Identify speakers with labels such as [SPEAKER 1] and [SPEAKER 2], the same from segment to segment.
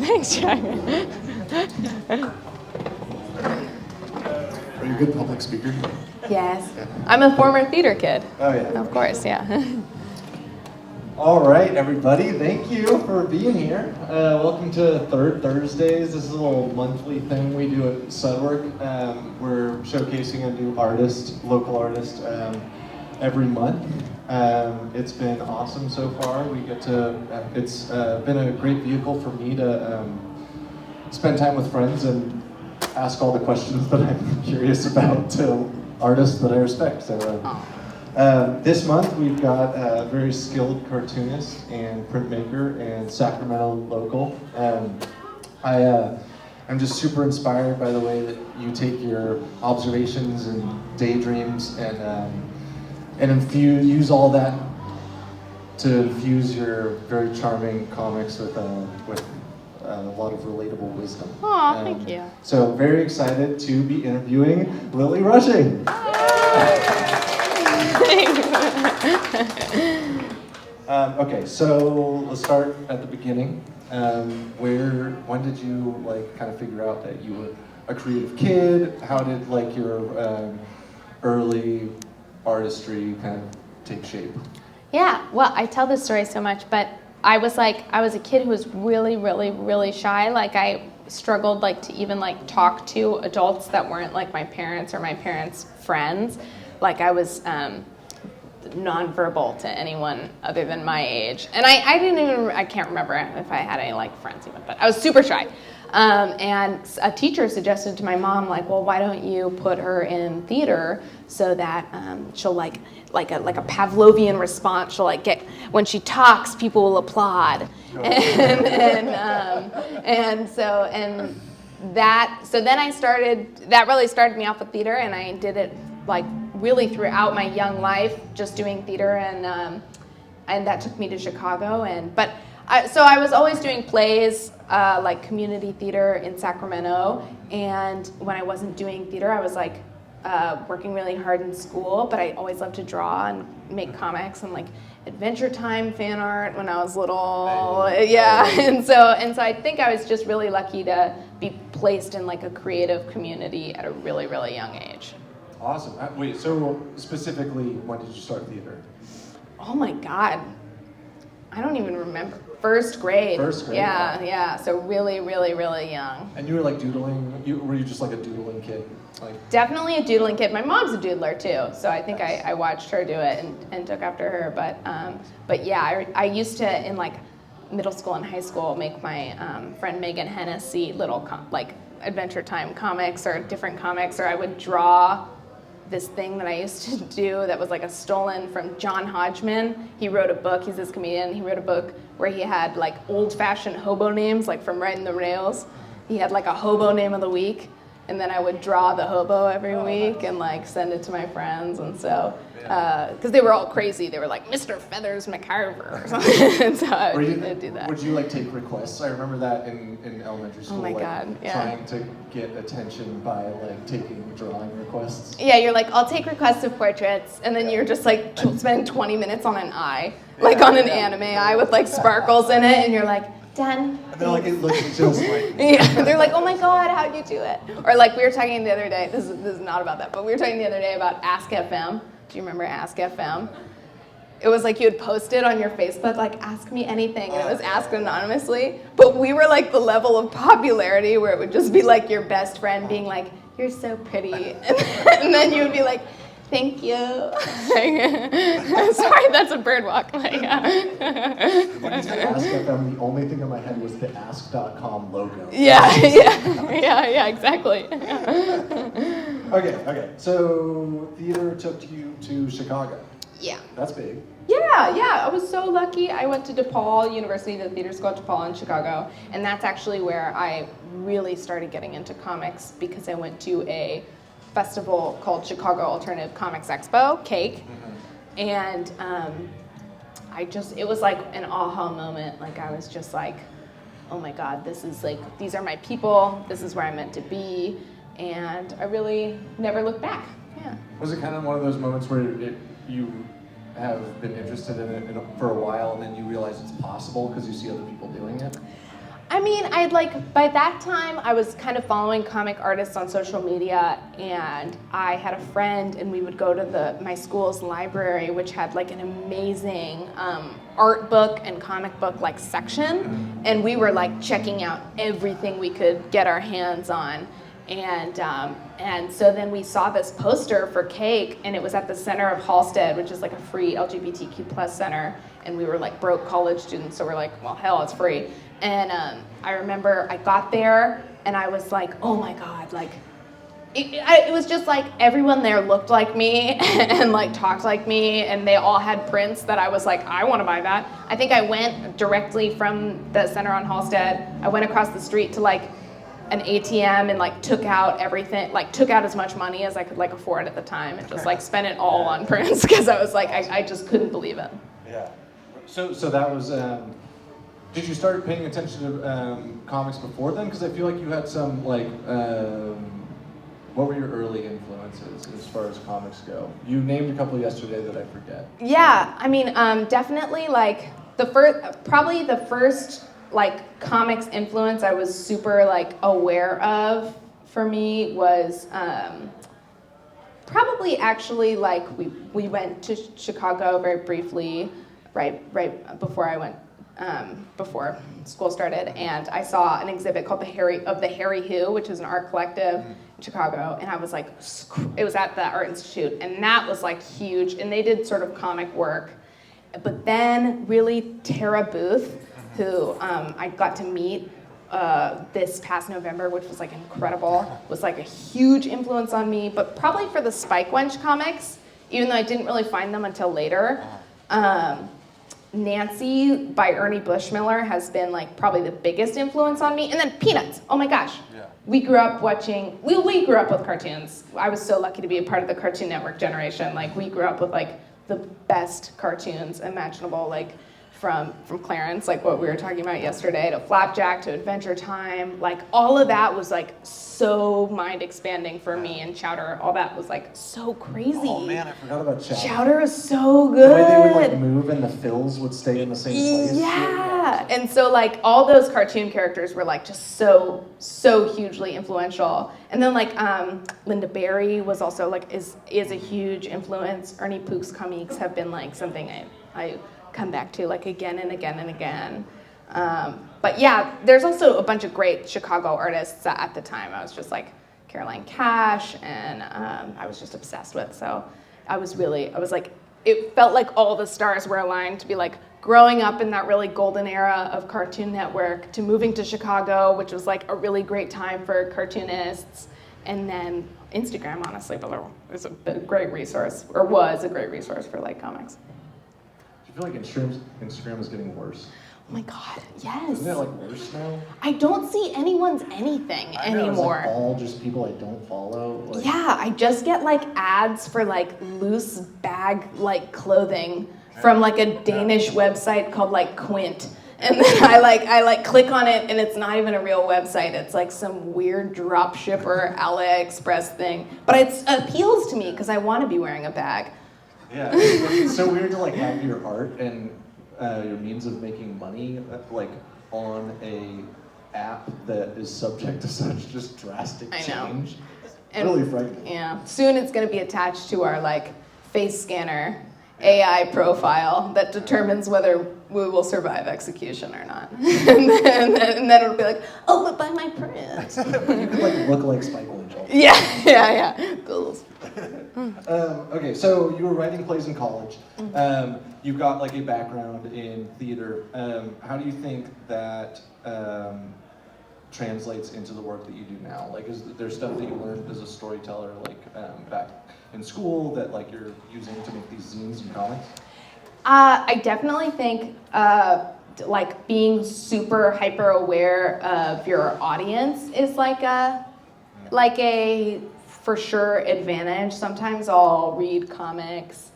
[SPEAKER 1] Thanks, Jack.
[SPEAKER 2] Are you a good public speaker?
[SPEAKER 1] Yes. I'm a former theater kid.
[SPEAKER 2] Oh, yeah.
[SPEAKER 1] Of course, yeah.
[SPEAKER 3] All right, everybody, thank you for being here. Welcome to Third Thursdays. This is a little monthly thing we do at Sudwerk. We're showcasing a new artist, local artist, every month. It's been awesome so far. We get to, it's been a great vehicle for me to spend time with friends and ask all the questions that I'm curious about to artists that I respect. So. This month we've got a very skilled cartoonist and printmaker and Sacramento local. I'm just super inspired by the way that you take your observations and daydreams and use all that to infuse your very charming comics with a lot of relatable wisdom.
[SPEAKER 1] Aw, thank you.
[SPEAKER 3] So very excited to be interviewing Lily Rushing. Okay, so let's start at the beginning. When did you kind of figure out that you were a creative kid? How did your early artistry kind of take shape?
[SPEAKER 1] Yeah, well, I tell this story so much, but I was a kid who was really, really, really shy. I struggled to even talk to adults that weren't my parents or my parents' friends. I was nonverbal to anyone other than my age. And I can't remember if I had any friends even, but I was super shy. And a teacher suggested to my mom, well, why don't you put her in theater so that she'll like a Pavlovian response. She'll get, when she talks, people will applaud. So then I started, that really started me off with theater, and I did it really throughout my young life, just doing theater, and that took me to Chicago. So I was always doing plays, community theater in Sacramento, and when I wasn't doing theater, I was working really hard in school, but I always loved to draw and make comics and Adventure Time fan art when I was little. Yeah, and so I think I was just really lucky to be placed in a creative community at a really, really young age.
[SPEAKER 3] Awesome. Wait, so specifically, when did you start theater?
[SPEAKER 1] Oh my God. I don't even remember. First grade.
[SPEAKER 3] First grade?
[SPEAKER 1] Yeah. So really, really, really young.
[SPEAKER 3] And you were doodling, were you just a doodling kid?
[SPEAKER 1] Definitely a doodling kid. My mom's a doodler too, so I think I watched her do it and took after her. But yeah, I used to, in middle school and high school, make my friend Megan Hennessy little Adventure Time comics or different comics, or I would draw this thing that I used to do that was a stolen from John Hodgman. He wrote a book, he's this comedian, he wrote a book where he had old-fashioned hobo names, from Riding the Rails. He had a hobo name of the week, and then I would draw the hobo every week and send it to my friends, and so, because they were all crazy, they were Mr. Feathers McCarver or something, and so I would do that.
[SPEAKER 3] Would you take requests? I remember that in elementary school.
[SPEAKER 1] Oh my God, yeah.
[SPEAKER 3] Trying to get attention by taking drawing requests.
[SPEAKER 1] Yeah, you're I'll take requests of portraits, and then you're just spending 20 minutes on an eye, on an anime eye with sparkles in it, and you're done.
[SPEAKER 3] And they're it looks just like me.
[SPEAKER 1] Yeah, they're oh my God, how'd you do it? Or we were talking the other day, this is not about that, but we were talking the other day about Ask FM. Do you remember Ask FM? It was you would post it on your Facebook, ask me anything, and it was asked anonymously. But we were the level of popularity where it would just be your best friend being you're so pretty. And then you would be thank you. Sorry, that's a bird walk.
[SPEAKER 3] When you said Ask FM, the only thing in my head was the Ask.com logo.
[SPEAKER 1] Yeah, exactly.
[SPEAKER 3] Okay. So theater took you to Chicago.
[SPEAKER 1] Yeah.
[SPEAKER 3] That's big.
[SPEAKER 1] Yeah. I was so lucky. I went to DePaul University, the theater school at DePaul in Chicago, and that's actually where I really started getting into comics because I went to a festival called Chicago Alternative Comics Expo, CAKE, and it was an aha moment. I was just oh my God, this is these are my people, this is where I'm meant to be, and I really never looked back. Yeah.
[SPEAKER 3] Was it kind of one of those moments where you have been interested in it for a while and then you realize it's possible because you see other people doing it?
[SPEAKER 1] I mean, by that time, I was kind of following comic artists on social media, and I had a friend, and we would go to my school's library, which had like an amazing art book and comic book like section, and we were like checking out everything we could get our hands on. And so then we saw this poster for Cake, and it was at the center of Halstead, which is like a free LGBTQ plus center, and we were like broke college students, so we're like, well, hell, it's free. And I remember I got there, and I was like, oh my God, like, it was just like everyone there looked like me and like talked like me, and they all had prints that I was like, I want to buy that. I think I went directly from the center on Halstead, I went across the street to like an ATM and like took out everything, like took out as much money as I could like afford at the time, and just like spent it all on prints because I was like, I just couldn't believe it.
[SPEAKER 3] Yeah. So that was, did you start paying attention to comics before then? Because I feel like you had some like, what were your early influences as far as comics go? You named a couple yesterday that I forget.
[SPEAKER 1] Yeah, I mean, definitely like probably the first like comics influence I was super like aware of for me was probably actually like we went to Chicago very briefly right before I went before school started, and I saw an exhibit called the Harry Who, which is an art collective in Chicago, and I was like, it was at the Art Institute, and that was like huge, and they did sort of comic work. But then really Tara Booth, who I got to meet this past November, which was like incredible, was like a huge influence on me, but probably for the Spikewench comics, even though I didn't really find them until later. Nancy by Ernie Bushmiller has been like probably the biggest influence on me. And then Peanuts, oh my gosh. Yeah. We grew up watching, we grew up with cartoons. I was so lucky to be a part of the Cartoon Network generation. Like we grew up with like the best cartoons imaginable, like from Clarence, like what we were talking about yesterday, to Flapjack, to Adventure Time. Like all of that was like so mind expanding for me, and Chowder, all that was like so crazy.
[SPEAKER 3] Oh man, I forgot about Chowder.
[SPEAKER 1] Chowder is so good.
[SPEAKER 3] The way they would like move and the fills would stay in the same place.
[SPEAKER 1] Yeah, and so like all those cartoon characters were like just so hugely influential. And then like Linda Barry was also like is a huge influence. Ernie Pook's comics have been like something I come back to like again and again and again. But yeah, there's also a bunch of great Chicago artists at the time. I was just like Caroline Cash, and I was just obsessed with. So I was like, it felt like all the stars were aligned to be like growing up in that really golden era of Cartoon Network, to moving to Chicago, which was like a really great time for cartoonists. And then Instagram, honestly, is a great resource, or was a great resource for like comics.
[SPEAKER 3] I feel like Instagram is getting worse.
[SPEAKER 1] Oh my God, yes.
[SPEAKER 3] Isn't it like worse now?
[SPEAKER 1] I don't see anyone's anything anymore.
[SPEAKER 3] It's like all just people I don't follow. Like...
[SPEAKER 1] Yeah, I just get like ads for like loose bag like clothing from like a Danish website called like Quint. And then I click on it, and it's not even a real website. It's like some weird drop shipper AliExpress thing. But it appeals to me because I want to be wearing a bag.
[SPEAKER 3] Yeah, it's so weird to like have your art and your means of making money like on a app that is subject to such just drastic change.
[SPEAKER 1] And,
[SPEAKER 3] really frightening.
[SPEAKER 1] Yeah. Soon it's going to be attached to our like face scanner AI profile that determines whether we will survive execution or not. and then it'll be like, oh, but buy my print.
[SPEAKER 3] You could like look like Spikewench.
[SPEAKER 1] Yeah. Goals.
[SPEAKER 3] Okay, so you were writing plays in college. You've got like a background in theater. How do you think that translates into the work that you do now? Like, is there stuff that you learned as a storyteller, like back in school, that like you're using to make these zines and comics?
[SPEAKER 1] I definitely think like being super hyper aware of your audience is like a for sure advantage. Sometimes I'll read comics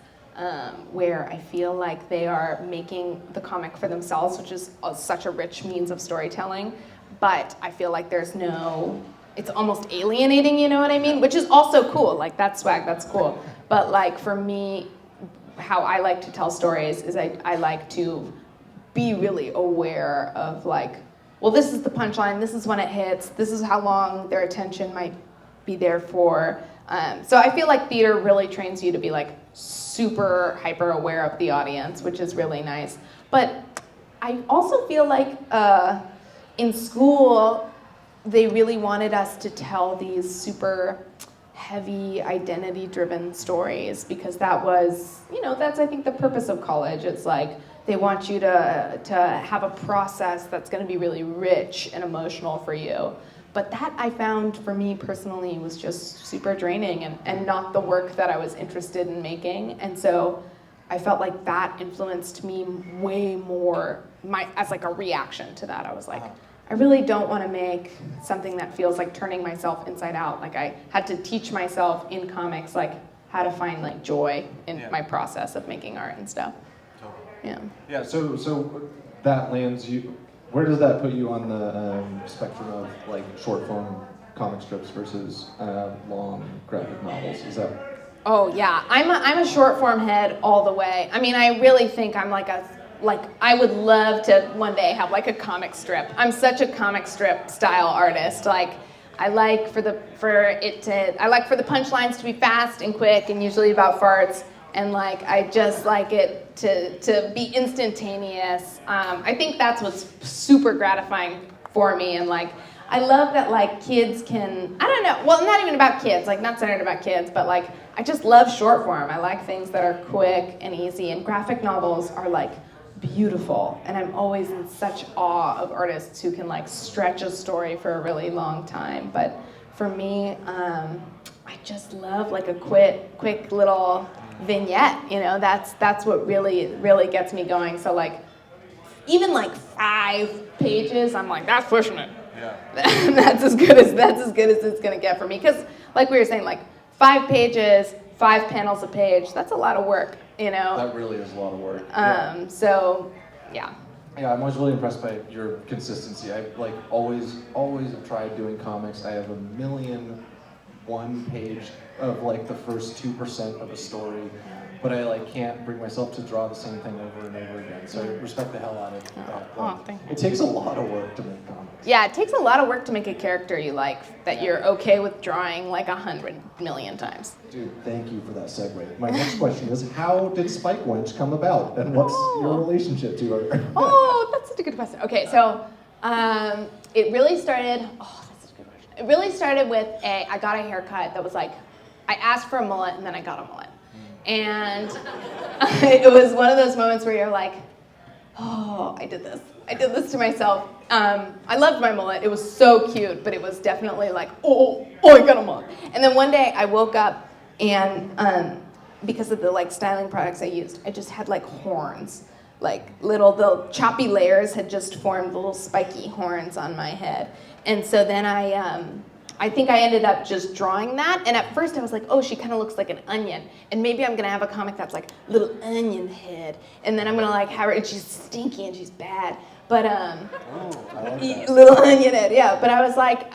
[SPEAKER 1] where I feel like they are making the comic for themselves, which is such a rich means of storytelling. But I feel like it's almost alienating, you know what I mean? Which is also cool, like that's swag, that's cool. But like for me, how I like to tell stories is I like to be really aware of like well, this is the punchline, this is when it hits, this is how long their attention might be there for. So I feel like theater really trains you to be like super hyper aware of the audience, which is really nice. But I also feel like in school, they really wanted us to tell these super heavy identity-driven stories because that was, that's I think the purpose of college. It's like they want you to have a process that's going to be really rich and emotional for you. But that I found for me personally was just super draining and not the work that I was interested in making. And so I felt like that influenced me way more as like a reaction to that. I was like, I really don't want to make something that feels like turning myself inside out. Like I had to teach myself in comics like how to find like joy in my process of making art and stuff.
[SPEAKER 3] Totally. Yeah. So that lands you. Where does that put you on the spectrum of like short form comic strips versus long graphic novels? Is that?
[SPEAKER 1] Oh yeah, I'm a short form head all the way. I mean, I really think I'm like I would love to one day have like a comic strip. I'm such a comic strip style artist. Like I like for the punchlines to be fast and quick and usually about farts. And like I just like it to be instantaneous. I think that's what's super gratifying for me. And like I love that like kids can, I don't know, well not even about kids, like not centered about kids, but like I just love short form. I like things that are quick and easy, and graphic novels are like beautiful. And I'm always in such awe of artists who can like stretch a story for a really long time. But for me, I just love like a quick little vignette, that's what really gets me going. So like even like 5 pages, I'm like, that's pushing it. Yeah. that's as good as it's gonna get for me. Because like we were saying, like 5 pages, 5 panels a page, that's a lot of work,
[SPEAKER 3] That really is a lot of work.
[SPEAKER 1] So yeah.
[SPEAKER 3] Yeah, I'm always really impressed by your consistency. I like always have tried doing comics. I have a million 1 page of like the first 2% of a story, but I like can't bring myself to draw the same thing over and over again. So I respect the hell out of that.
[SPEAKER 1] Thank you.
[SPEAKER 3] It takes a lot of work to make comics.
[SPEAKER 1] Yeah, it takes a lot of work to make a character you like, that you're okay with drawing like 100 million times.
[SPEAKER 3] Dude, thank you for that segue. My next question is, how did Spike Wench come about, and what's your relationship to her?
[SPEAKER 1] Oh, that's such a good question. Okay, so it really started. It really started with I got a haircut that was like, I asked for a mullet and then I got a mullet. And it was one of those moments where you're like, oh, I did this to myself. I loved my mullet. It was so cute, but it was definitely like, oh, I got a mullet. And then one day I woke up and because of the like styling products I used, I just had like horns. Like the choppy layers had just formed little spiky horns on my head. And so then I think I ended up just drawing that. And at first I was like, oh, she kind of looks like an onion. And maybe I'm going to have a comic that's like little onion head. And then I'm going to like have her, and she's stinky and she's bad. But
[SPEAKER 3] I like that.
[SPEAKER 1] little onion head, yeah. But I was like,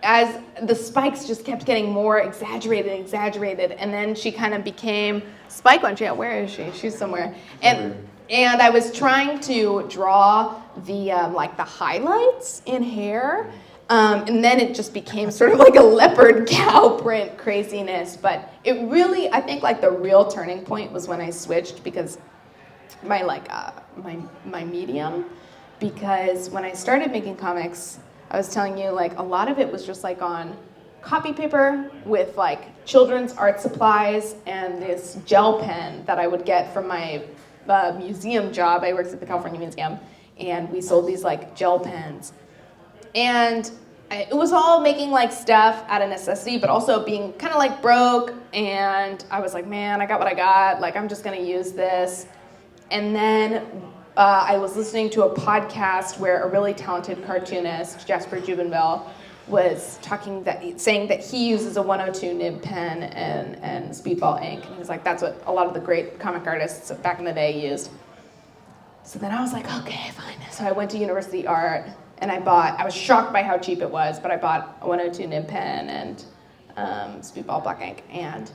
[SPEAKER 1] as the spikes just kept getting more exaggerated. And then she kind of became Spike Wench. Yeah, where is she? She's somewhere. And I was trying to draw the like the highlights in hair, and then it just became sort of like a leopard cow print craziness. But it really, I think, like the real turning point was when I switched because my medium. Because when I started making comics, I was telling you like a lot of it was just like on copy paper with like children's art supplies and this gel pen that I would get from my museum job. I worked at the California Museum, and we sold these like gel pens. And it was all making like stuff out of necessity, but also being kind of like broke. And I was like, man, I got what I got. Like, I'm just gonna use this. And then I was listening to a podcast where a really talented cartoonist, Jasper Jubinville, was saying that he uses a 102 nib pen and speedball ink. And he was like, that's what a lot of the great comic artists back in the day used. So then I was like, okay, fine. So I went to University Art and I was shocked by how cheap it was, but I bought a 102 nib pen and speedball black ink. And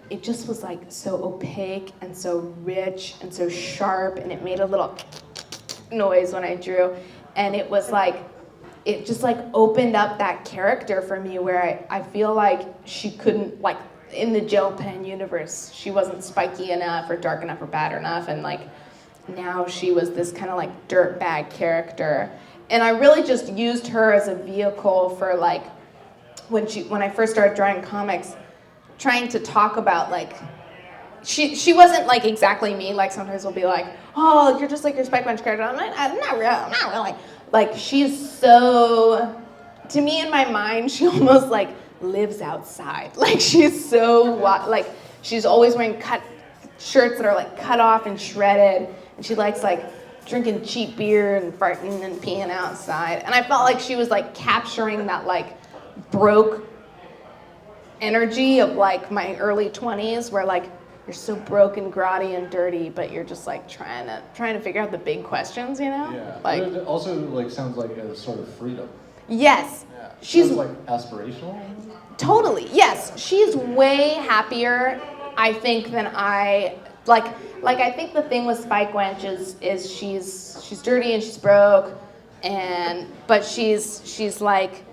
[SPEAKER 1] it just was like so opaque and so rich and so sharp, and it made a little noise when I drew. And it was like, it just like opened up that character for me where I feel like she couldn't, like in the Jill Penn universe, she wasn't spiky enough or dark enough or bad enough. And like now she was this kind of like dirtbag character. And I really just used her as a vehicle for like, when I first started drawing comics, trying to talk about like, she wasn't like exactly me. Like sometimes we'll be like, oh, you're just like your Spike Bunch character. I'm like, I'm not really. Like she's so, to me in my mind, she almost like lives outside. Like she's so, like she's always wearing cut shirts that are like cut off and shredded. And she likes like drinking cheap beer and farting and peeing outside. And I felt like she was like capturing that like broke energy of like my early 20s where like you're so broke and grotty and dirty, but you're just like trying to figure out the big questions, you know?
[SPEAKER 3] Yeah.
[SPEAKER 1] Like,
[SPEAKER 3] but it also like sounds like a sort of freedom.
[SPEAKER 1] Yes.
[SPEAKER 3] Yeah.
[SPEAKER 1] She's
[SPEAKER 3] sounds like aspirational.
[SPEAKER 1] Totally. Yes. She's way happier, I think, than I like I think the thing with Spike Wench is she's dirty and she's broke but she's like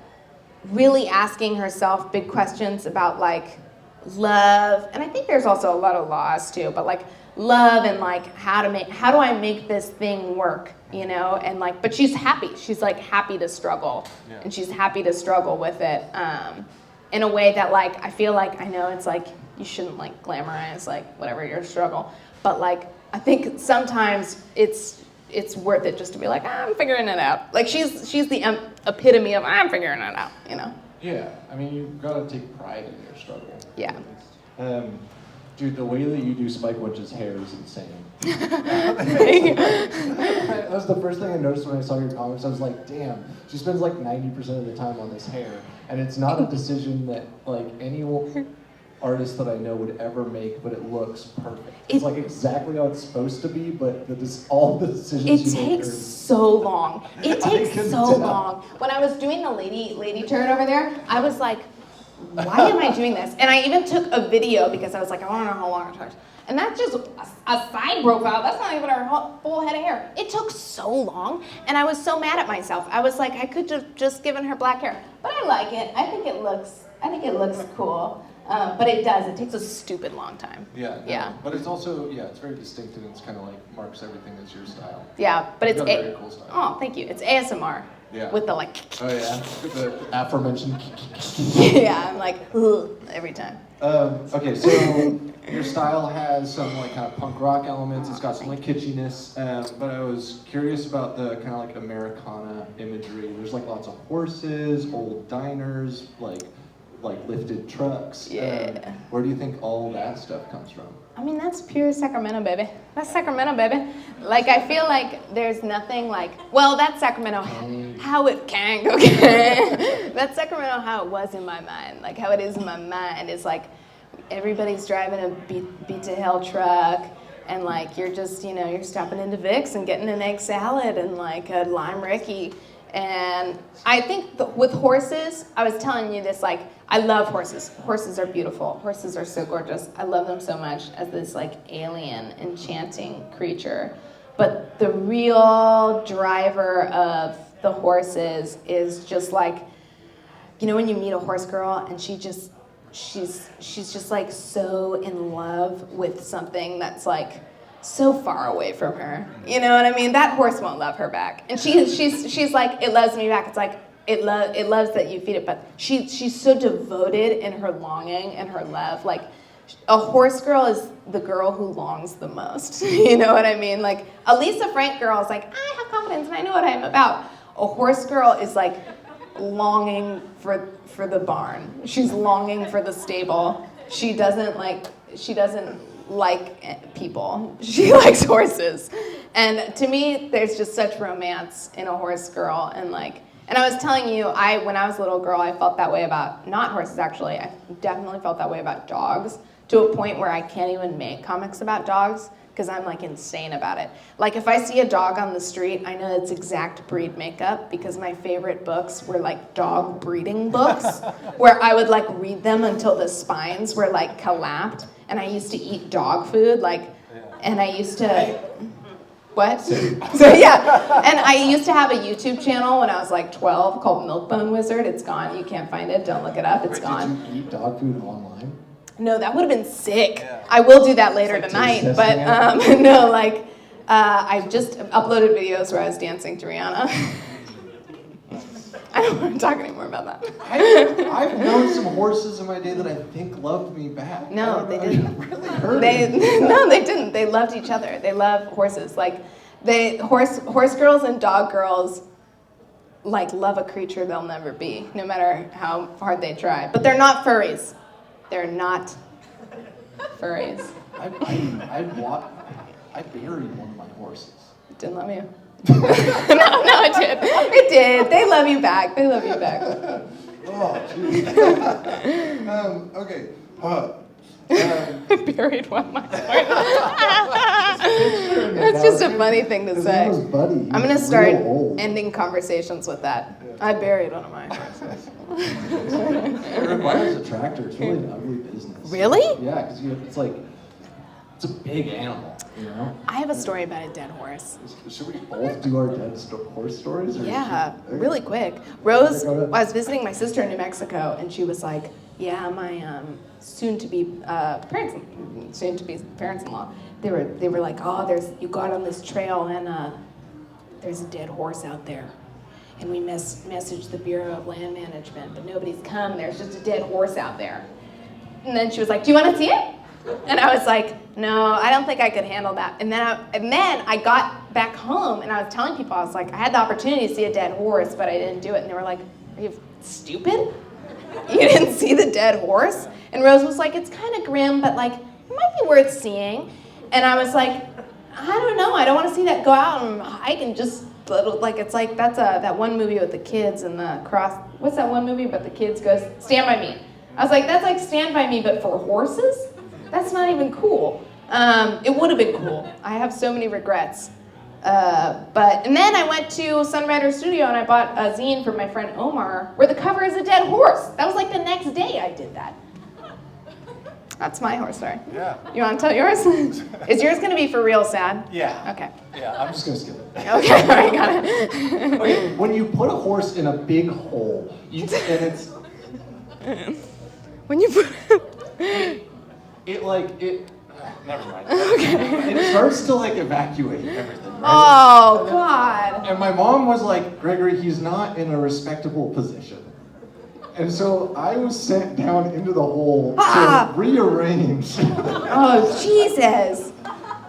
[SPEAKER 1] really asking herself big questions about like love, and I think there's also a lot of loss too, but like love and like how do I make this thing work, you know? And like, but she's happy. She's like happy to struggle, and she's happy to struggle with it in a way that like I feel like I know it's like you shouldn't like glamorize like whatever your struggle, but like I think sometimes it's worth it just to be like, I'm figuring it out. Like she's the epitome of I'm figuring it out, you know?
[SPEAKER 3] Yeah, I mean, you've got to take pride in your struggle.
[SPEAKER 1] Yeah.
[SPEAKER 3] Dude, the way that you do Spike Wench's hair is insane. That was the first thing I noticed when I saw your comics. I was like, damn, she spends like 90% of the time on this hair. And it's not a decision that like any artist that I know would ever make, but it looks perfect. It's like exactly how it's supposed to be, but all the decisions you make
[SPEAKER 1] takes so long. It takes so long. When I was doing the lady turd over there, I was like, why am I doing this? And I even took a video because I was like, I want to know how long it took. And that's just a side profile. That's not even her full head of hair. It took so long, and I was so mad at myself. I was like, I could have just given her black hair, but I like it. I think it looks cool. But it does. It takes a stupid long time.
[SPEAKER 3] Yeah. No,
[SPEAKER 1] yeah.
[SPEAKER 3] But it's also, it's very distinct, and it's kind of like marks everything as your style.
[SPEAKER 1] Yeah, but it's
[SPEAKER 3] very cool style.
[SPEAKER 1] Oh, thank you. It's ASMR.
[SPEAKER 3] Yeah.
[SPEAKER 1] With the like.
[SPEAKER 3] Oh yeah. With the aforementioned.
[SPEAKER 1] Yeah, I'm like ugh, every time.
[SPEAKER 3] Okay, so your style has some like kind of punk rock elements. It's got some like kitschiness, but I was curious about the kind of like Americana imagery. There's like lots of horses, old diners, like lifted trucks.
[SPEAKER 1] Yeah.
[SPEAKER 3] Where do you think all that stuff comes from?
[SPEAKER 1] I mean, that's pure Sacramento, baby. That's Sacramento, baby. Like, I feel like there's nothing like, well, that's Sacramento, how it can go. That's Sacramento how it was in my mind. Like, how it is in my mind is like, everybody's driving a beat to hell truck, and like, you're just, you're stopping into Vic's and getting an egg salad and like a lime Ricky. And I think with horses, I was telling you this, like, I love horses. Horses are beautiful. Horses are so gorgeous. I love them so much as this, like, alien, enchanting creature. But the real driver of the horses is just like, when you meet a horse girl and she's just like so in love with something that's like so far away from her. You know what I mean? That horse won't love her back. And she's like, it loves me back. It's like, it loves that you feed it, but she's so devoted in her longing and her love. Like, a horse girl is the girl who longs the most. You know what I mean? Like, a Lisa Frank girl is like, I have confidence and I know what I'm about. A horse girl is like longing for the barn. She's longing for the stable. She doesn't like people. She likes horses. And to me, there's just such romance in a horse girl. And I was telling you, when I was a little girl, I felt that way about, not horses actually, I definitely felt that way about dogs, to a point where I can't even make comics about dogs, because I'm like insane about it. Like, if I see a dog on the street, I know it's exact breed makeup, because my favorite books were like dog breeding books, where I would like read them until the spines were like collapsed, and I used to eat dog food, and I used to... What? So yeah, and I used to have a YouTube channel when I was like 12 called Milkbone Wizard. It's gone. You can't find it. Don't look it up. It's gone.
[SPEAKER 3] Did you eat dog food online?
[SPEAKER 1] No, that would have been sick. Yeah. I will do that later tonight. But no, like I just uploaded videos where I was dancing to Rihanna. I don't want to talk anymore about that.
[SPEAKER 3] I've known some horses in my day that I think loved me back.
[SPEAKER 1] No, they didn't.
[SPEAKER 3] Really hurt
[SPEAKER 1] No, they didn't. They loved each other. They love horses. Like horse girls and dog girls like love a creature they'll never be, no matter how hard they try. But they're not furries. They're not furries.
[SPEAKER 3] I buried one of my horses.
[SPEAKER 1] Didn't love you. No, it did. It did. They love you back. They love you back.
[SPEAKER 3] Oh, jeez. Okay.
[SPEAKER 1] I buried one of my horses. That's just a funny thing to say. I'm going to start ending conversations with that. Yeah. I buried one of my horses.
[SPEAKER 3] It requires a tractor. It's really an ugly business.
[SPEAKER 1] Really?
[SPEAKER 3] Yeah, because it's a big animal, you know?
[SPEAKER 1] I have a story about a dead horse.
[SPEAKER 3] Should we both do our dead horse stories? Or
[SPEAKER 1] yeah, really quick. Rose, I was visiting my sister in New Mexico, and she was like, yeah, my soon-to-be parents-in-law, they were like, oh, you got on this trail, and there's a dead horse out there. And we messaged the Bureau of Land Management, but nobody's come. There's just a dead horse out there. And then she was like, do you want to see it? And I was like, no, I don't think I could handle that. And then I got back home, and I was telling people, I was like, I had the opportunity to see a dead horse, but I didn't do it. And they were like, are you stupid? You didn't see the dead horse? And Rose was like, it's kind of grim, but like, it might be worth seeing. And I was like, I don't know. I don't want to see that go out and hike and just like, it's like, that's that one movie with the kids and the cross. What's that one movie? But the kids goes, Stand By Me. I was like, that's like Stand By Me, but for horses? That's not even cool. It would have been cool. I have so many regrets. And then I went to Sunrider Studio and I bought a zine for my friend Omar where the cover is a dead horse. That was like the next day I did that. That's my horse story.
[SPEAKER 2] Yeah.
[SPEAKER 1] You want to tell yours? Is yours going to be for real sad?
[SPEAKER 2] Yeah.
[SPEAKER 1] Okay.
[SPEAKER 2] Yeah, I'm just going to skip it.
[SPEAKER 1] Okay, all right, got it.
[SPEAKER 3] Okay, when you put a horse in a big hole,
[SPEAKER 1] When you put
[SPEAKER 2] never mind.
[SPEAKER 3] Okay. It starts to like evacuate everything, right?
[SPEAKER 1] Oh, God.
[SPEAKER 3] And my mom was like, Gregory, he's not in a respectable position. And so I was sent down into the hole to rearrange.
[SPEAKER 1] Oh, Jesus.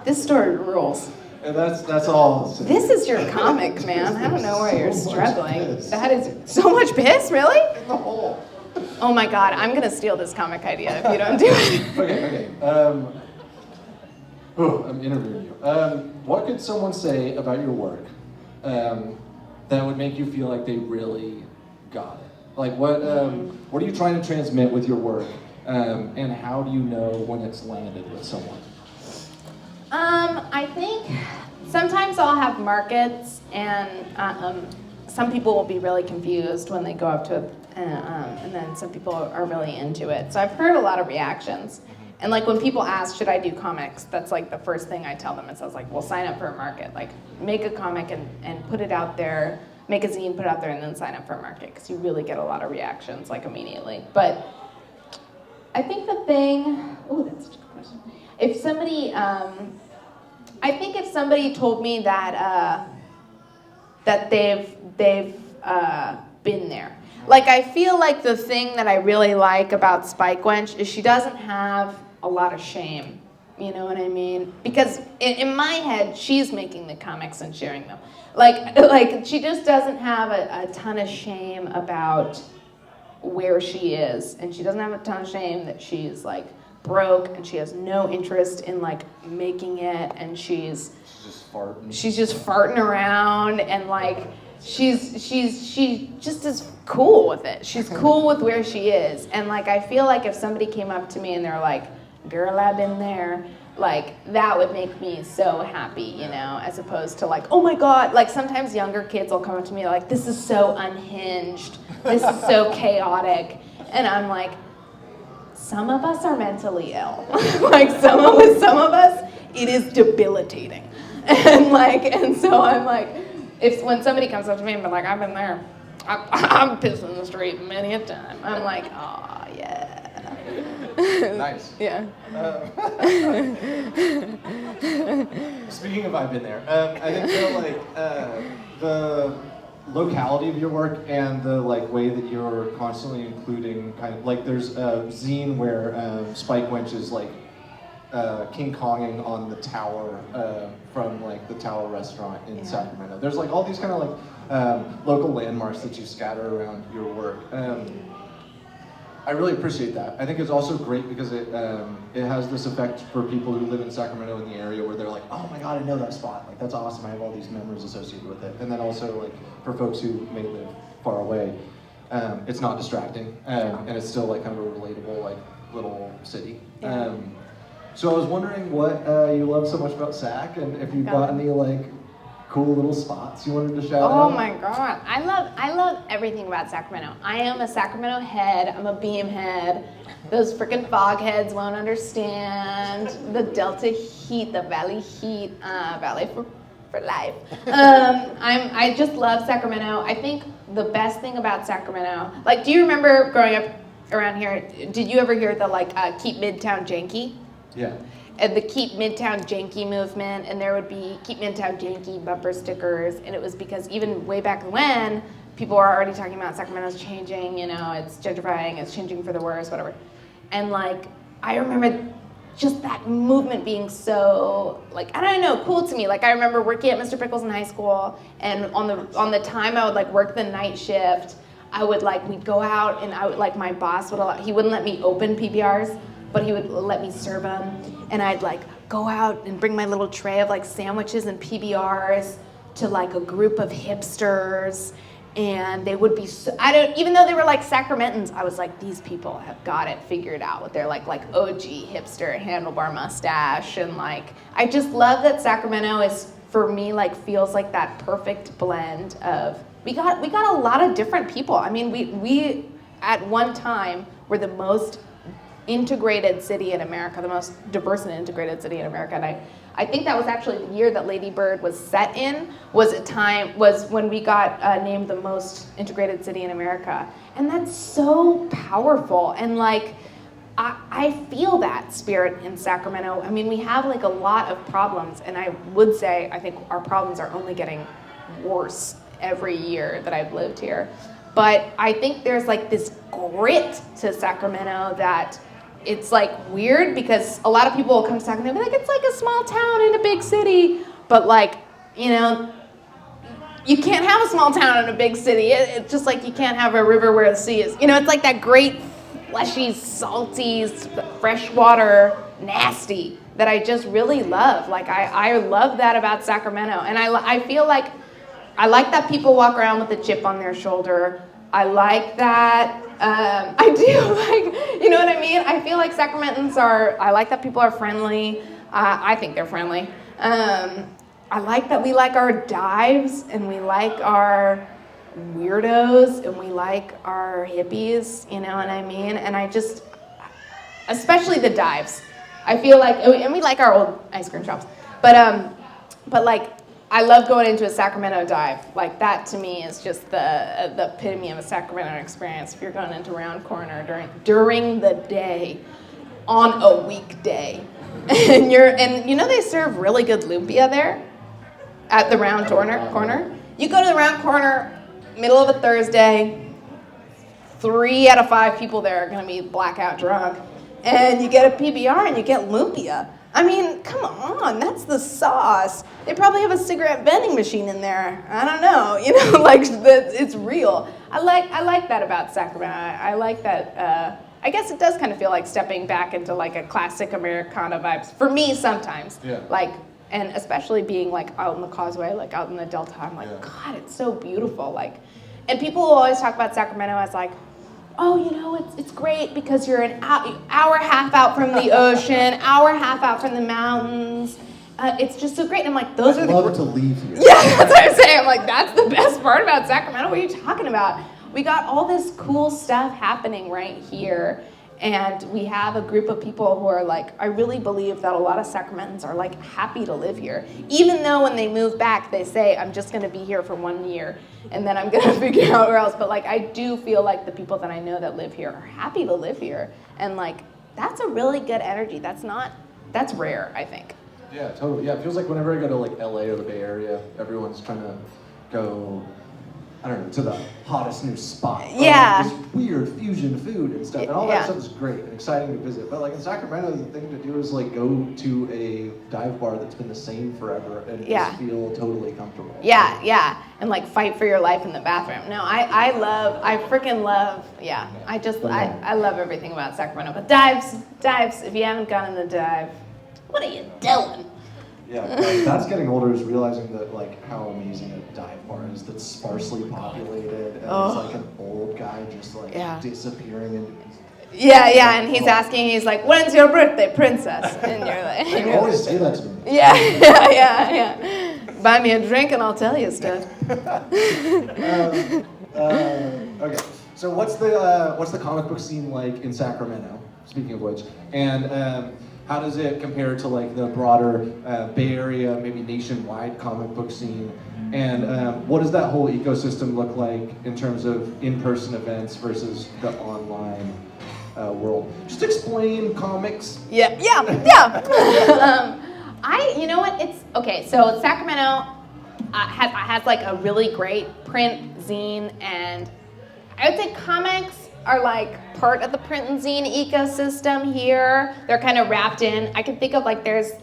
[SPEAKER 1] This story rules.
[SPEAKER 3] And that's all I'll say.
[SPEAKER 1] This is your comic, man. I don't know why you're struggling. That is so much piss, really?
[SPEAKER 3] In the hole.
[SPEAKER 1] Oh my God, I'm gonna steal this comic idea if you don't do it.
[SPEAKER 3] Okay. I'm interviewing you. What could someone say about your work that would make you feel like they really got it? Like what are you trying to transmit with your work, and how do you know when it's landed with someone?
[SPEAKER 1] I think sometimes I'll have markets, and some people will be really confused when they go up to it, and then some people are really into it. So I've heard a lot of reactions. And like when people ask, should I do comics? That's like the first thing I tell them. Is I was like, well, sign up for a market. Like make a comic and put it out there, make a zine, put it out there, and then sign up for a market, because you really get a lot of reactions like immediately. But I think the thing, that's such a good question. If somebody, I think if somebody told me that that they've been there. Like I feel like the thing that I really like about Spikewench is she doesn't have a lot of shame. You know what I mean? Because in my head, she's making the comics and sharing them. Like she just doesn't have a ton of shame about where she is, and she doesn't have a ton of shame that she's like broke, and she has no interest in like making it, and she's just farting around, and like she just is cool with it. She's cool with where she is, and like I feel like if somebody came up to me and they're like, "Girl, I've been there," like that would make me so happy, you know, as opposed to like, "Oh my God!" Like sometimes younger kids will come up to me like, "This is so unhinged. This is so chaotic," and I'm like, some of us are mentally ill. Like some of us, it is debilitating. and so I'm like, when somebody comes up to me and be like, I've been there, I'm pissed in the street many a time. I'm like, oh yeah.
[SPEAKER 3] Nice.
[SPEAKER 1] Yeah.
[SPEAKER 3] Speaking of I've been there, I think the locality of your work and the way that you're constantly including kind of there's a zine where Spike Wench is King Konging on the tower from the Tower restaurant in Sacramento. There's all these kind of local landmarks that you scatter around your work. I really appreciate that. I think it's also great because it has this effect for people who live in Sacramento in the area where they're like, oh my god, I know that spot. That's awesome. I have all these memories associated with it. And then also for folks who may live far away, it's not distracting and it's still kind of a relatable little city.
[SPEAKER 1] Yeah.
[SPEAKER 3] So I was wondering what you love so much about Sac, and if you've got any cool little spots you wanted to shout out.
[SPEAKER 1] Oh my god, I love everything about Sacramento. I am a Sacramento head. I'm a Beam head. Those freaking fog heads won't understand the Delta heat, the Valley heat, Valley for life. I just love Sacramento. I think the best thing about Sacramento, do you remember growing up around here? Did you ever hear the Keep Midtown Janky?
[SPEAKER 3] Yeah.
[SPEAKER 1] And the Keep Midtown Janky movement, and there would be Keep Midtown Janky bumper stickers, and it was because even way back when, people were already talking about Sacramento's changing, it's gentrifying, it's changing for the worse, whatever. And I remember just that movement being so, I don't know, cool to me. I remember working at Mr. Pickles in high school, and on the time I would work the night shift, I would we'd go out, and I would my boss he wouldn't let me open PBRs, but he would let me serve them, and I'd go out and bring my little tray of sandwiches and PBRs to a group of hipsters, and they would be even though they were Sacramentans, I was these people have got it figured out with their OG hipster handlebar mustache, and I just love that Sacramento is, for me, feels that perfect blend of we got a lot of different people. I mean, we at one time were the most integrated city in America, the most diverse and integrated city in America, and I think that was actually the year that Lady Bird was set in, was when we got named the most integrated city in America, and that's so powerful, and I feel that spirit in Sacramento. I mean, we have a lot of problems, and I would say I think our problems are only getting worse every year that I've lived here, but I think there's this grit to Sacramento that it's weird, because a lot of people will come to Sacramento and be it's a small town in a big city, but you can't have a small town in a big city. It's just you can't have a river where the sea is. It's that great, fleshy, salty, freshwater, nasty that I just really love. I love that about Sacramento, and I feel I like that people walk around with a chip on their shoulder. I like that. I do, you know what I mean? I feel Sacramentans I like that people are friendly. I think they're friendly. I like that we like our dives, and we like our weirdos, and we like our hippies, you know what I mean? And I just, especially the dives. I feel and we like our old ice cream shops. But I love going into a Sacramento dive. That to me is just the epitome of a Sacramento experience. If you're going into Round Corner during the day, on a weekday, and they serve really good lumpia there at the Round Corner. You go to the Round Corner, middle of a Thursday, 3 out of 5 people there are going to be blackout drunk, and you get a PBR and you get lumpia. I mean, come on, that's the sauce. They probably have a cigarette vending machine in there. I don't know, it's real. I like that about Sacramento. I like that. I guess it does kind of feel like stepping back into a classic Americana vibes for me sometimes.
[SPEAKER 3] Yeah.
[SPEAKER 1] And especially being out in the Causeway, out in the Delta, I'm God, it's so beautiful. And people will always talk about Sacramento as oh, it's great because you're an hour half out from the ocean, hour half out from the mountains. It's just so great. And I'm those are the.
[SPEAKER 3] I'd love to leave here.
[SPEAKER 1] Yeah, that's what I'm saying. I'm that's the best part about Sacramento. What are you talking about? We got all this cool stuff happening right here, And we have a group of people who are like, I really believe that a lot of Sacramentans are like happy to live here. Even though when they move back, they say, I'm just gonna be here for 1 year and then I'm gonna figure out where else. But like, I do feel like the people that I know that live here are happy to live here. And like, that's a really good energy. That's rare, I think.
[SPEAKER 3] Yeah, totally. Yeah, it feels like whenever I go to like LA or the Bay Area, everyone's trying to go, I don't know, to the hottest new spot.
[SPEAKER 1] Yeah.
[SPEAKER 3] This weird fusion food and stuff. And all
[SPEAKER 1] Yeah.
[SPEAKER 3] that stuff is great and exciting to visit. But like in Sacramento, the thing to do is like go to a dive bar that's been the same forever and just feel totally comfortable.
[SPEAKER 1] Yeah. And like fight for your life in the bathroom. No, I freaking love, I love everything about Sacramento. But dives, if you haven't gone in the dive, what are you doing?
[SPEAKER 3] Yeah, like, that's getting older is realizing that like how amazing a dive bar is that's sparsely populated and there's like an old guy just like disappearing into
[SPEAKER 1] Yeah, and he's asking, he's like, when's your birthday, princess? And you're like,
[SPEAKER 3] they always say that to me.
[SPEAKER 1] Yeah. Buy me a drink and I'll tell you stuff.
[SPEAKER 3] Okay, so what's the comic book scene like in Sacramento? Speaking of which, and how does it compare to like the broader Bay Area, maybe nationwide comic book scene? And what does that whole ecosystem look like in terms of in-person events versus the online world? Just explain comics.
[SPEAKER 1] Yeah. You know what? It's okay. So Sacramento has like a really great print zine, and I would say comics are like part of the print and zine ecosystem here. They're kind of wrapped in. I can think of like there's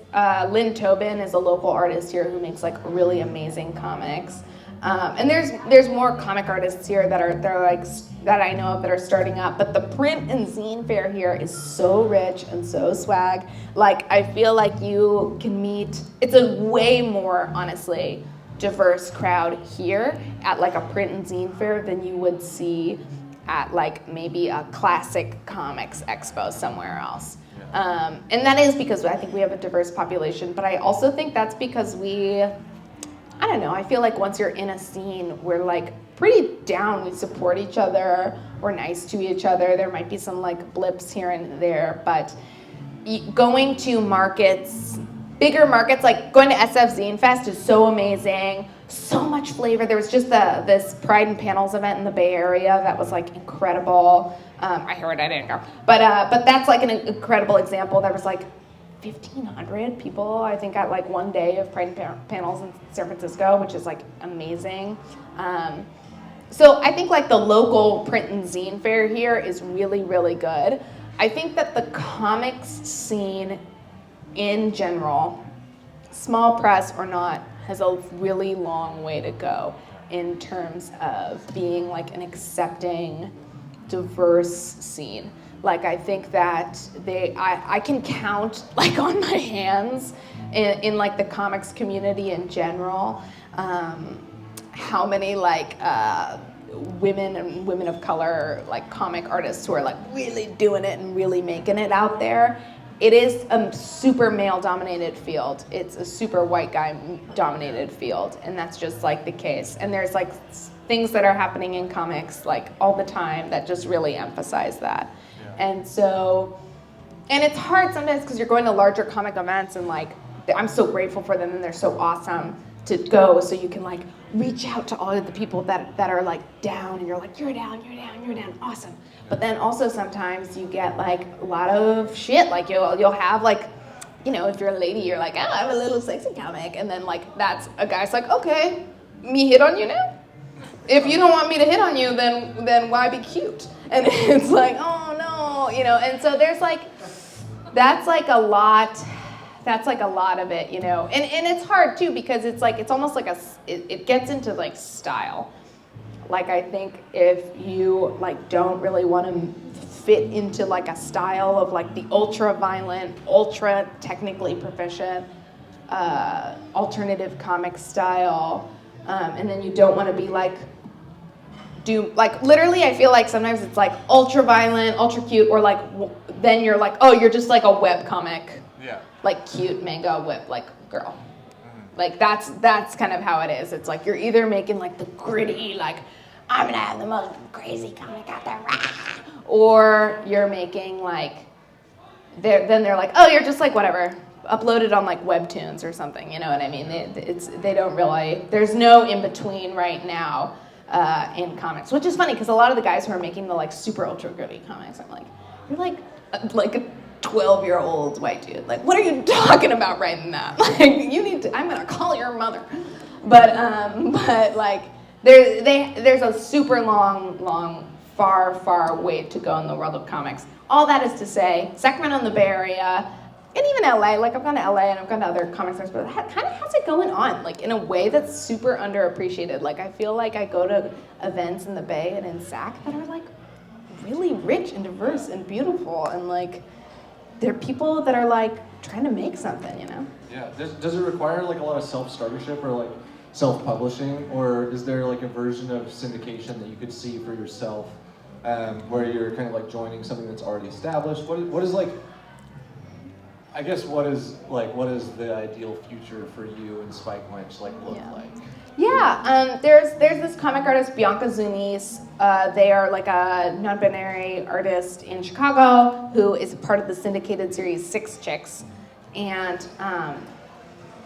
[SPEAKER 1] Lynn Tobin is a local artist here who makes like really amazing comics. And there's more comic artists here that I know of that are starting up. But the print and zine fair here is so rich and so swag. Like I feel like you can meet. It's a way more honestly diverse crowd here at like a print and zine fair than you would see at like maybe a classic comics expo somewhere else. And that is because I think we have a diverse population, but I also think that's because I don't know, I feel like once you're in a scene, we're like pretty down, we support each other, we're nice to each other, there might be some like blips here and there, but going to markets, bigger markets, like going to SF Zine Fest is so amazing. So much flavor. There was just this Pride and Panels event in the Bay Area that was like incredible. I heard I didn't go, but that's like an incredible example. There was like 1,500 people, I think, at like one day of Pride and Panels in San Francisco, which is like amazing. So I think like the local print and zine fair here is really, really good. I think that the comics scene in general, small press or not, has a really long way to go in terms of being like an accepting, diverse scene. Like I think that I can count like on my hands in like the comics community in general, how many like women and women of color like comic artists who are like really doing it and really making it out there. It is a super male-dominated field. It's a super white guy-dominated field, and that's just like the case. And there's like things that are happening in comics like all the time that just really emphasize that. Yeah. And it's hard sometimes because you're going to larger comic events, and like I'm so grateful for them, and they're so awesome to go. So you can like reach out to all of the people that are like down, and you're like, you're down, awesome. But then also sometimes you get like a lot of shit. Like you'll have like, you know, if you're a lady, you're like, oh, I have a little sexy comic. And then like that's a guy's like, okay, me hit on you now? If you don't want me to hit on you, then why be cute? And it's like, oh no, you know. And so there's like, that's like a lot of it, you know. And it's hard too because it's like, it's almost like it gets into like style. Like I think if you like don't really want to fit into like a style of like the ultra violent, ultra technically proficient, alternative comic style, and then you don't want to be like literally I feel like sometimes it's like ultra violent, ultra cute, or like then you're like, oh, you're just like a web comic. Yeah. Like cute manga whip like girl. Like that's kind of how it is. It's like you're either making like the gritty, like I'm gonna have the most crazy comic out there, or you're making like, then they're like, oh, you're just like whatever, upload it on like Webtoons or something, you know what I mean? They don't really, there's no in between right now in comics, which is funny because a lot of the guys who are making the like super ultra gritty comics, I'm like, you're like a 12-year-old white dude. Like, what are you talking about writing that? Like, you need to, I'm gonna call your mother. But like, there's a super long, far way to go in the world of comics. All that is to say, Sacramento in the Bay Area, and even LA, like I've gone to LA and I've gone to other comic stores, but kind of has it going on, like in a way that's super underappreciated. Like I feel like I go to events in the Bay and in Sac that are like really rich and diverse and beautiful, and like they're people that are like trying to make something, you know?
[SPEAKER 3] Yeah. Does it require like a lot of self-startership or like self-publishing, or is there like a version of syndication that you could see for yourself, where you're kind of like joining something that's already established? What is like? I guess what is the ideal future for you and Spikewench like look like?
[SPEAKER 1] Yeah, there's this comic artist, Bianca Zunis. They are like a non-binary artist in Chicago who is part of the syndicated series Six Chicks. And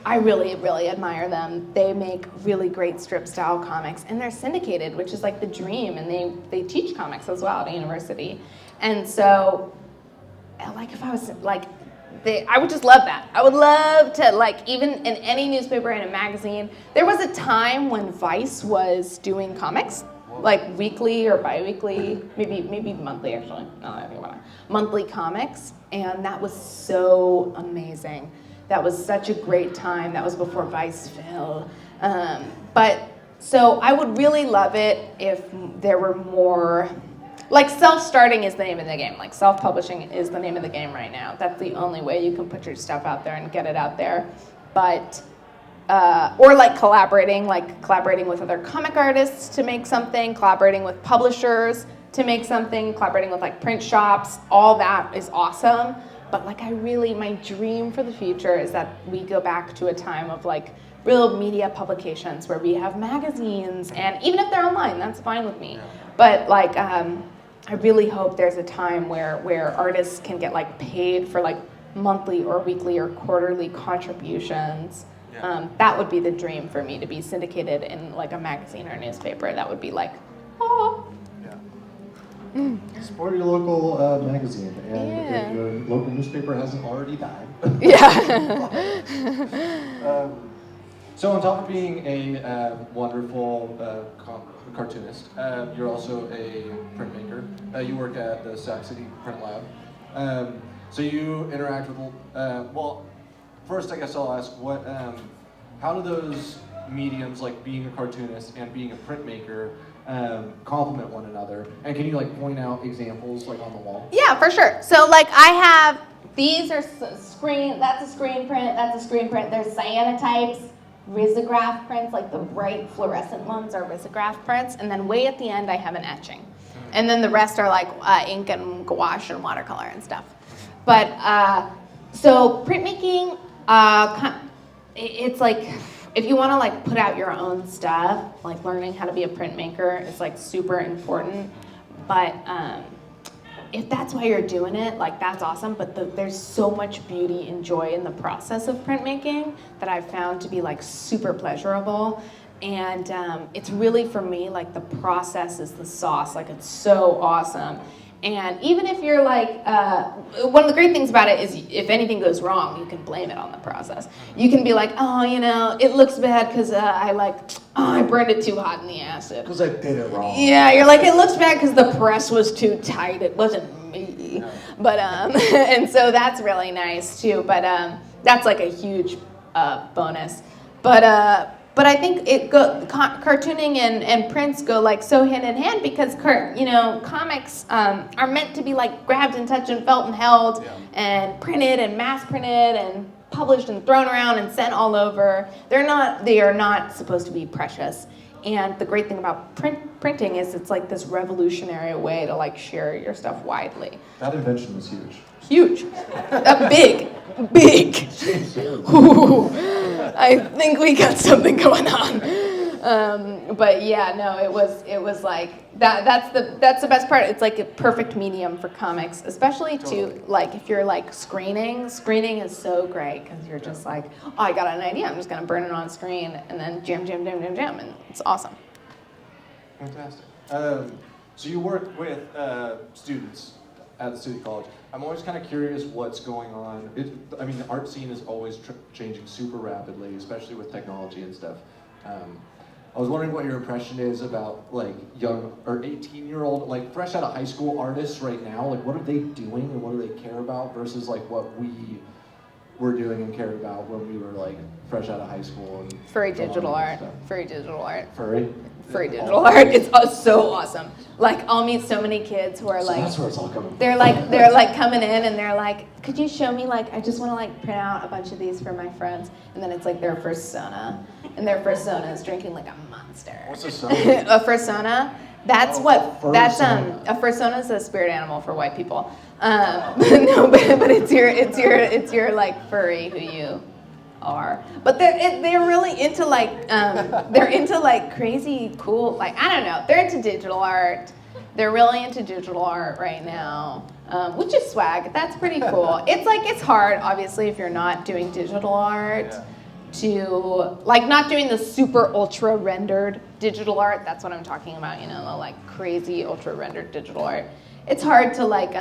[SPEAKER 1] I really, really admire them. They make really great strip style comics, and they're syndicated, which is like the dream, and they teach comics as well at a university. And so, like if I was like, I would just love that. I would love to, like, even in any newspaper and a magazine. There was a time when Vice was doing comics, like weekly or bi-weekly, maybe monthly actually, now that I think about it. Monthly comics, and that was so amazing. That was such a great time. That was before Vice fell. But so I would really love it if there were more. Like self-starting is the name of the game. Like self-publishing is the name of the game right now. That's the only way you can put your stuff out there and get it out there. But, or like collaborating with other comic artists to make something, collaborating with publishers to make something, collaborating with like print shops, all that is awesome. But like my dream for the future is that we go back to a time of like real media publications where we have magazines, and even if they're online, that's fine with me. But like, I really hope there's a time where artists can get like paid for like monthly or weekly or quarterly contributions. That would be the dream for me, to be syndicated in like a magazine or a newspaper. That would be like, oh.
[SPEAKER 3] Yeah. Support your local magazine, and if your local newspaper hasn't already died.
[SPEAKER 1] Yeah.
[SPEAKER 3] So on top of being a wonderful cartoonist, you're also a printmaker. You work at the Sac City Print Lab. So you interact with, well, first I guess I'll ask, how do those mediums, like being a cartoonist and being a printmaker, complement one another? And can you like point out examples like on the wall?
[SPEAKER 1] Yeah, for sure. So like I have, these are screen, that's a screen print, that's a screen print. There's cyanotypes, risograph prints, like the bright fluorescent ones are risograph prints, and then way at the end I have an etching. And then the rest are like ink and gouache and watercolor and stuff. But so printmaking, it's like, if you want to like put out your own stuff, like learning how to be a printmaker is like super important. But if that's why you're doing it, like that's awesome. But there's so much beauty and joy in the process of printmaking that I've found to be like super pleasurable. And it's really, for me, like the process is the sauce. Like it's so awesome. And even if you're like, one of the great things about it is if anything goes wrong, you can blame it on the process. You can be like, oh, you know, it looks bad because I burned it too hot in the acid.
[SPEAKER 3] Because I did it wrong.
[SPEAKER 1] Yeah, you're like, it looks bad because the press was too tight. It wasn't me. No. But, and so that's really nice too. But that's like a huge bonus. But I think cartooning and prints go like so hand in hand, because comics are meant to be like grabbed and touched and felt and held, and printed and mass printed and published and thrown around and sent all over. They are not supposed to be precious. And the great thing about printing is it's like this revolutionary way to like share your stuff widely.
[SPEAKER 3] That invention was huge.
[SPEAKER 1] Huge. Big. Ooh, I think we got something going on. But yeah, no, it was like that. That's the best part. It's like a perfect medium for comics, especially to like if you're like screening. Screening is so great because you're just like, oh, I got an idea. I'm just gonna burn it on screen and then jam, and it's awesome.
[SPEAKER 3] Fantastic. So you work with students at the city college. I'm always kind of curious what's going on. I mean, the art scene is always changing super rapidly, especially with technology and stuff. I was wondering what your impression is about like young or 18-year-old, like fresh out of high school artists right now. Like, what are they doing and what do they care about versus like what we were doing and cared about when we were like fresh out of high school and
[SPEAKER 1] Furry digital art. Furry digital art.
[SPEAKER 3] Furry
[SPEAKER 1] digital art. It's so awesome. Like I'll meet so many kids who are like,
[SPEAKER 3] that's where it's all coming from.
[SPEAKER 1] They're like coming in and they're like, could you show me like I just want to like print out a bunch of these for my friends, and then it's like their first Sona, and their first Sona is drinking like a monster.
[SPEAKER 3] What's a Sona?
[SPEAKER 1] A first Sona. That's a first Sona is a spirit animal for white people. But it's your like furry who you are, but they're really into like they're into like crazy cool, like I don't know, they're into digital art. They're really into digital art right now, which is swag. That's pretty cool. It's hard obviously if you're not doing digital art to like not doing the super ultra rendered digital art. That's what I'm talking about, the like crazy ultra rendered digital art. It's hard to like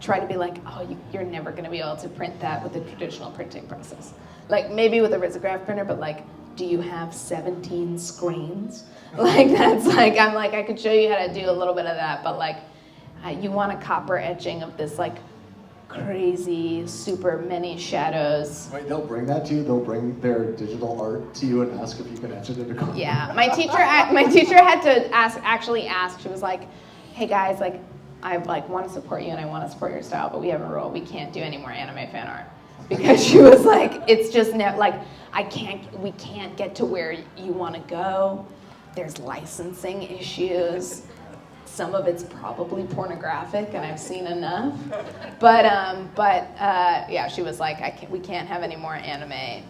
[SPEAKER 1] try to be like, oh, you're never going to be able to print that with the traditional printing process. Like maybe with a risograph printer, but like, do you have 17 screens? Like that's like, I'm like, I could show you how to do a little bit of that, but like, you want a copper etching of this like crazy, super many shadows.
[SPEAKER 3] Wait, they'll bring that to you? They'll bring their digital art to you and ask if you can etch it into copper?
[SPEAKER 1] Yeah, my teacher had to ask, she was like, hey guys, like, I like want to support you and I want to support your style, but we have a rule, we can't do any more anime fan art. Because she was like, it's just like, we can't get to where you want to go. There's licensing issues. Some of it's probably pornographic, and I've seen enough. But yeah, she was like, we can't have any more anime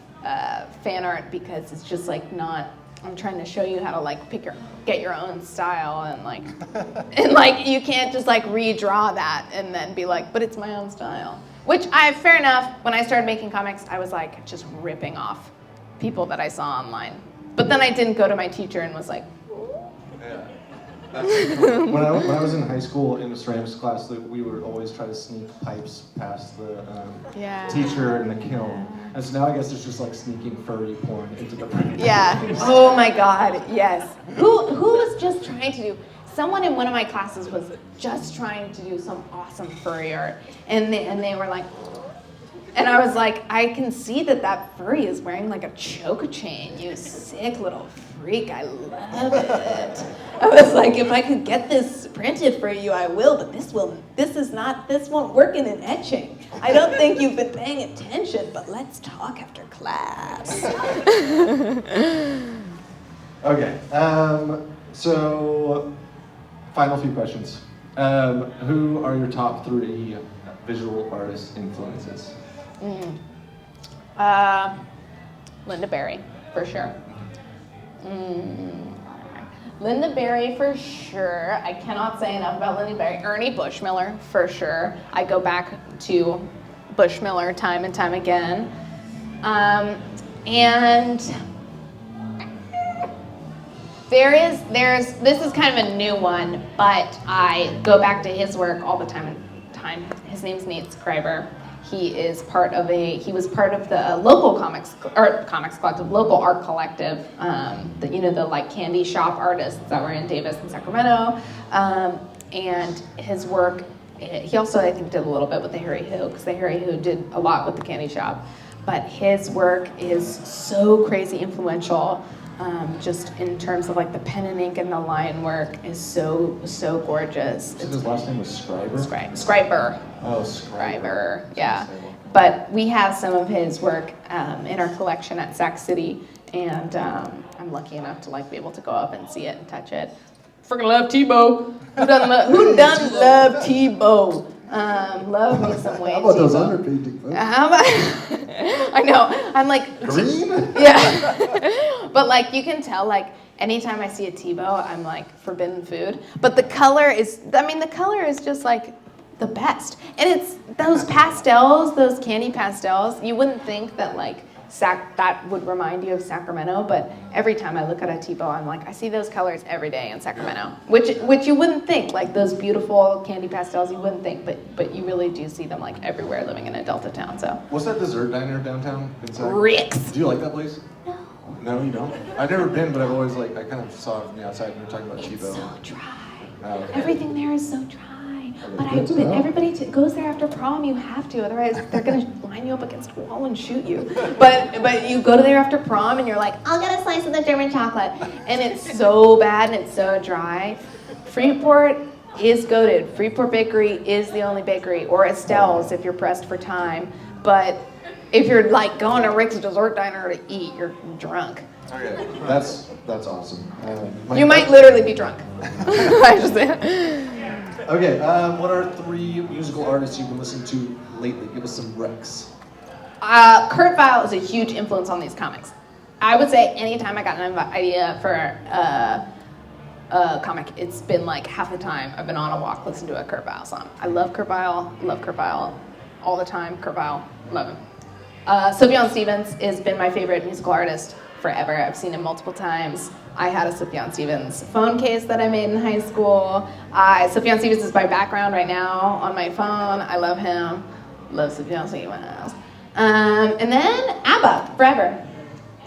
[SPEAKER 1] fan art because it's just like not. I'm trying to show you how to like get your own style and like you can't just like redraw that and then be like, but it's my own style. Which fair enough. When I started making comics, I was like just ripping off people that I saw online. But then I didn't go to my teacher and was like,
[SPEAKER 3] yeah. When I was in high school in the ceramics class, we would always try to sneak pipes past the teacher in the kiln. And so now I guess there's just like sneaking furry porn into the printer.
[SPEAKER 1] Yeah. Oh my God. Yes. Who was just trying to do? Someone in one of my classes was just trying to do some awesome furry art, and they were like, and I was like, I can see that furry is wearing like a choke chain. You sick little freak. I love it. I was like, if I could get this printed for you, I will. But this won't work in an etching. I don't think you've been paying attention. But let's talk after class.
[SPEAKER 3] Okay. So. Final few questions. Who are your top 3 visual artist influences?
[SPEAKER 1] Linda Berry, for sure. Linda Berry, for sure. I cannot say enough about Linda Berry. Ernie Bushmiller, for sure. I go back to Bushmiller time and time again. And this is kind of a new one, but I go back to his work all the time. His name's Nate Scriber. He was part of the local comics collective, local art collective, the like candy shop artists that were in Davis and Sacramento. And his work, he also I think did a little bit with the Harry Who, because the Harry Who did a lot with the candy shop. But his work is so crazy influential. Just in terms of like the pen and ink and the line work is so gorgeous.
[SPEAKER 3] So his last name was Scriber?
[SPEAKER 1] Scriber.
[SPEAKER 3] Oh, Scriber.
[SPEAKER 1] Yeah. But we have some of his work in our collection at Sac City, and I'm lucky enough to like be able to go up and see it and touch it. Freaking love Tebow. Who doesn't love Tebow? Love me some Wayne
[SPEAKER 3] How about those
[SPEAKER 1] Tebow.
[SPEAKER 3] underpainting folks?
[SPEAKER 1] I know. I'm like
[SPEAKER 3] Green?
[SPEAKER 1] Yeah. But like you can tell like anytime I see a Tebow, I'm like forbidden food. But the color is just like the best. And it's those pastels, those candy pastels. You wouldn't think that like that would remind you of Sacramento, but every time I look at a Tebow, I'm like, I see those colors every day in Sacramento, which you wouldn't think, like those beautiful candy pastels, you wouldn't think, but you really do see them like everywhere living in a Delta town. So.
[SPEAKER 3] What's that dessert diner downtown? Inside?
[SPEAKER 1] Rick's.
[SPEAKER 3] Do you like that place?
[SPEAKER 1] No.
[SPEAKER 3] No, you don't? I've never been, but I've always I kind of saw it from the outside when we were talking about
[SPEAKER 1] It's
[SPEAKER 3] Tebow.
[SPEAKER 1] so dry.
[SPEAKER 3] Oh, okay.
[SPEAKER 1] Everything there is so dry. But
[SPEAKER 3] Good to know.
[SPEAKER 1] everybody goes there after prom. You have to, otherwise they're gonna line you up against a wall and shoot you. But you go to there after prom and you're like, I'll get a slice of the German chocolate, and it's so bad and it's so dry. Freeport is goated. Freeport Bakery is the only bakery, or Estelle's if you're pressed for time. But if you're like going to Rick's Dessert Diner to eat, you're drunk.
[SPEAKER 3] Okay, that's awesome.
[SPEAKER 1] You might literally be drunk. I just say.
[SPEAKER 3] Okay, what are 3 musical artists you've been listening to lately? Give us some recs.
[SPEAKER 1] Kurt Vile is a huge influence on these comics. I would say anytime I got an idea for a comic, it's been like half the time I've been on a walk listening to a Kurt Vile song. I love Kurt Vile all the time. Kurt Vile, love him. Sufjan Stevens has been my favorite musical artist forever. I've seen him multiple times. I had a Sufjan Stevens phone case that I made in high school. Sufjan Stevens is my background right now on my phone. I love him. Love Sufjan Stevens. And then ABBA, forever.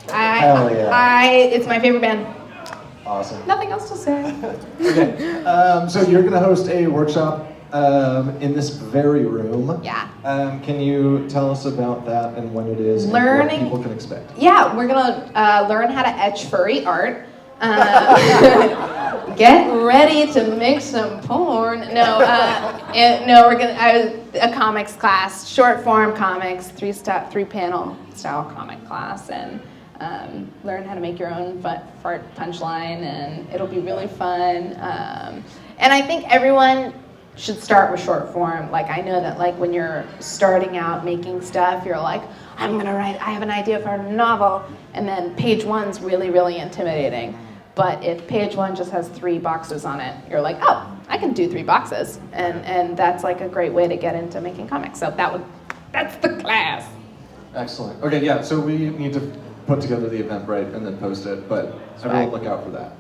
[SPEAKER 3] Hell yeah.
[SPEAKER 1] It's my favorite band.
[SPEAKER 3] Awesome.
[SPEAKER 1] Nothing else to say.
[SPEAKER 3] Okay, so you're gonna host a workshop in this very room.
[SPEAKER 1] Yeah.
[SPEAKER 3] Can you tell us about that and when it is and what people can expect?
[SPEAKER 1] Yeah, we're gonna learn how to etch furry art. Get ready to make some porn. We're gonna a comics class, short form comics, 3-panel style comic class, and learn how to make your own fart punchline, and it'll be really fun. And I think everyone should start with short form. Like I know that like when you're starting out making stuff, you're like, I have an idea for a novel, and then page 1's really, really intimidating. But if page 1 just has 3 boxes on it, you're like, oh, I can do 3 boxes. And that's like a great way to get into making comics. So that's the class.
[SPEAKER 3] Excellent. Okay, yeah, so we need to put together the event, right, and then post it, but everyone look out for that.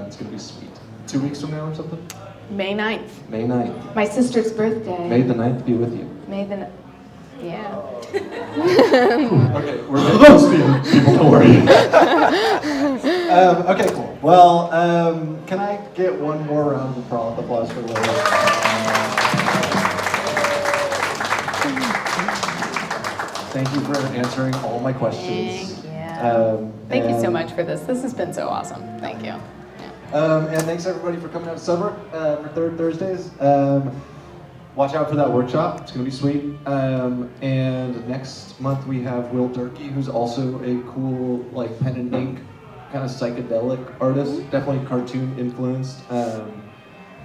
[SPEAKER 3] It's gonna be sweet. 2 weeks from now or something?
[SPEAKER 1] May 9th.
[SPEAKER 3] May 9th.
[SPEAKER 1] My sister's birthday.
[SPEAKER 3] May the 9th be with you.
[SPEAKER 1] Yeah.
[SPEAKER 3] Okay, we're getting close to you. People, don't worry. Okay, cool. Well, can I get one more round of applause for Lily? Thank you for answering all my questions.
[SPEAKER 1] Thank you. Thank you so much for this. This has been so awesome. Thank you.
[SPEAKER 3] And thanks everybody for coming out to Sudwerk for Third Thursdays. Watch out for that workshop. It's going to be sweet. And next month we have Will Durkee, who's also a cool like pen and ink kind of psychedelic artist, definitely cartoon influenced.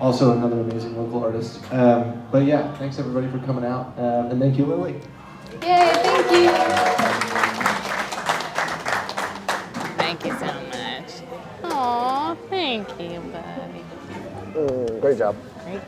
[SPEAKER 3] Also another amazing local artist. But yeah, thanks everybody for coming out. And thank you, Lily.
[SPEAKER 1] Yay, thank you. Thank you so much. Aw, thank you, buddy.
[SPEAKER 3] Great job.